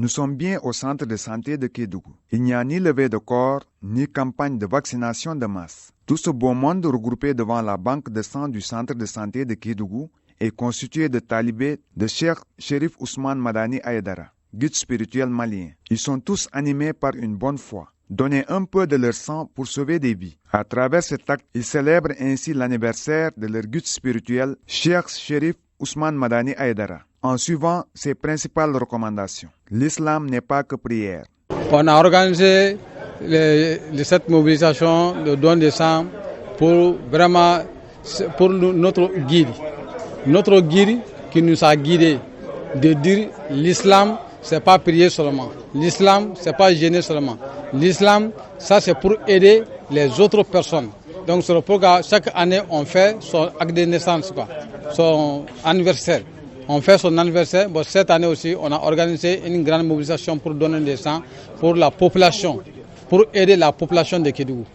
Nous sommes bien au centre de santé de Kédougou. Il n'y a ni levée de corps, ni campagne de vaccination de masse. Tout ce beau monde regroupé devant la banque de sang du centre de santé de Kédougou est constitué de talibés de Cheikh Chérif Ousmane Madani Aïdara, guide spirituel malien. Ils sont tous animés par une bonne foi. Donner un peu de leur sang pour sauver des vies. À travers cet acte, ils célèbrent ainsi l'anniversaire de leur guide spirituel, Cheikh Chérif Ousmane Madani Aïdara, en suivant ses principales recommandations. L'islam n'est pas que prière. On a organisé cette mobilisation de don de sang pour notre guide. Notre guide qui nous a guidés de dire l'islam, c'est pas prier seulement. L'islam, c'est pas gêner seulement. L'islam, ça c'est pour aider les autres personnes. Donc c'est pourquoi chaque année on fait son acte de naissance, son anniversaire. On fait son anniversaire. Bon, cette année aussi, on a organisé une grande mobilisation pour donner des sang pour la population, pour aider la population de Kédougou.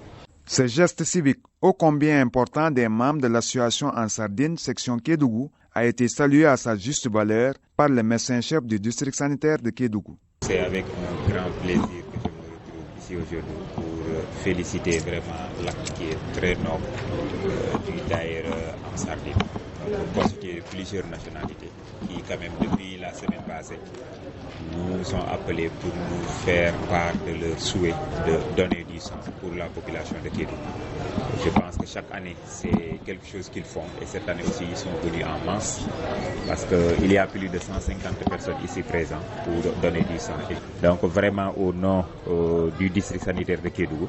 Ce geste civique, ô combien important des membres de l'association en Sardine, section Kédougou, a été salué à sa juste valeur par le médecin-chef du district sanitaire de Kédougou. C'est avec un grand plaisir que je me retrouve ici aujourd'hui pour féliciter vraiment l'acte qui est très noble du Daïr en Sardine, constitué de plusieurs nationalités qui, quand même, depuis la semaine passée, nous ont appelés pour nous faire part de leur souhait de donner du sang pour la population de Kédougou. Je pense que chaque année, c'est quelque chose qu'ils font et cette année aussi, ils sont venus en masse parce qu'il y a plus de 150 personnes ici présentes pour donner du sang. Donc vraiment, au nom du district sanitaire de Kédougou,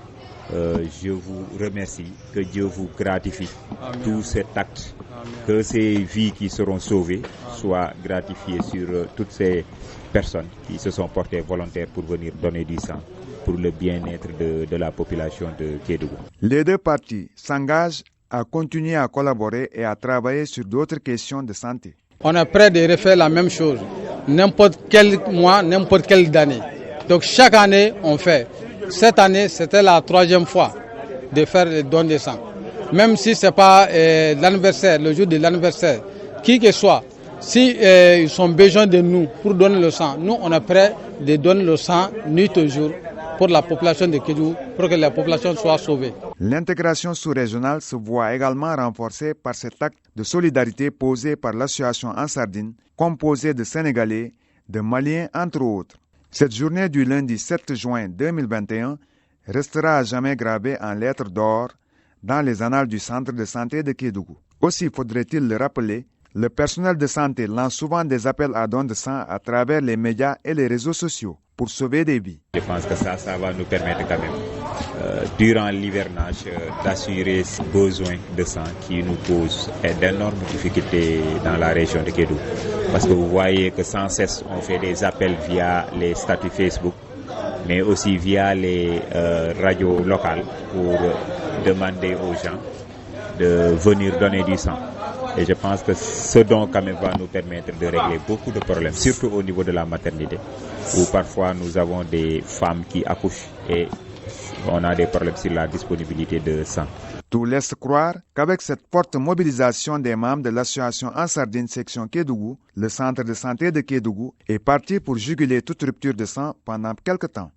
je vous remercie, que Dieu vous gratifie. Amen. Tout cet acte, amen. Que ces vies qui seront sauvées soient gratifiées sur toutes ces personnes qui se sont portées volontaires pour venir donner du sang pour le bien-être de la population de Kédougou. Les deux parties s'engagent à continuer à collaborer et à travailler sur d'autres questions de santé. On est prêt de refaire la même chose, n'importe quel mois, n'importe quelle année. Donc chaque année, on fait. Cette année, c'était la 3e fois de faire le don de sang. Même si ce n'est pas l'anniversaire, le jour de l'anniversaire, qui que soit, si ils ont besoin de nous pour donner le sang, nous, on est prêt de donner le sang nuit et jour pour la population de Kédougou, pour que la population soit sauvée. L'intégration sous-régionale se voit également renforcée par cet acte de solidarité posé par l'association en Sardine, composée de Sénégalais, de Maliens, entre autres. Cette journée du lundi 7 juin 2021 restera à jamais gravée en lettres d'or dans les annales du centre de santé de Kédougou. Aussi faudrait-il le rappeler, le personnel de santé lance souvent des appels à don de sang à travers les médias et les réseaux sociaux pour sauver des vies. Je pense que ça va nous permettre quand même, durant l'hivernage, d'assurer ce besoin de sang qui nous pose d'énormes difficultés dans la région de Kédougou. Parce que vous voyez que sans cesse, on fait des appels via les statuts Facebook, mais aussi via les radios locales pour demander aux gens de venir donner du sang. Et je pense que ce don quand même va nous permettre de régler beaucoup de problèmes, surtout au niveau de la maternité, où parfois nous avons des femmes qui accouchent et on a des problèmes sur la disponibilité de sang. Tout laisse croire qu'avec cette forte mobilisation des membres de l'association en Sardine section Kédougou, le centre de santé de Kédougou est parti pour juguler toute rupture de sang pendant quelque temps.